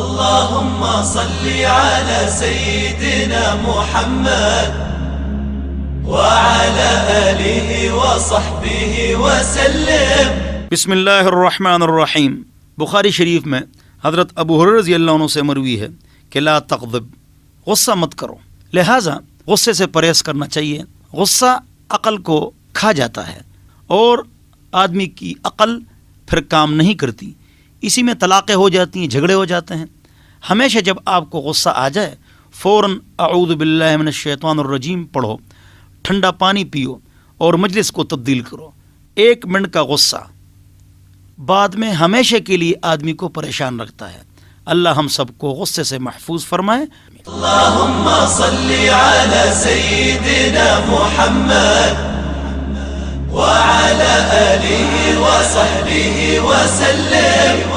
अल्लाहुम्मा सल्ली अला सय्यिदिना मुहम्मद व अला आलिहि व सहबिहि व सल्लम। बिस्मिल्लाहिर्रहमानिर्रहीम। बुखारी शरीफ में हज़रत अबू हुरैरा रज़ियल्लाहु अन्हु से मरवी है कि ला तग़ज़ब, गुस्सा मत करो। लिहाजा गुस्से से परहेज़ करना चाहिए। गुस्सा अक़ल को खा जाता है और आदमी की अक़ल फिर काम नहीं करती, इसी में तलाक़ें हो जाती हैं, झगड़े हो जाते हैं। हमेशा जब आपको गुस्सा आ जाए फ़ौरन अऊज़ु बिल्लाहि मिनश शैतानिर रजीम पढ़ो, ठंडा पानी पियो और मजलिस को तब्दील करो। 1 मिनट का गुस्सा बाद में हमेशा के लिए आदमी को परेशान रखता है। अल्लाह हम सबको गुस्से से महफूज फरमाए। अल्लाहुम्मा सल्ली अला सय्यिदिना मुहम्मद व अला आलिहि व सहबिहि व सल्लम।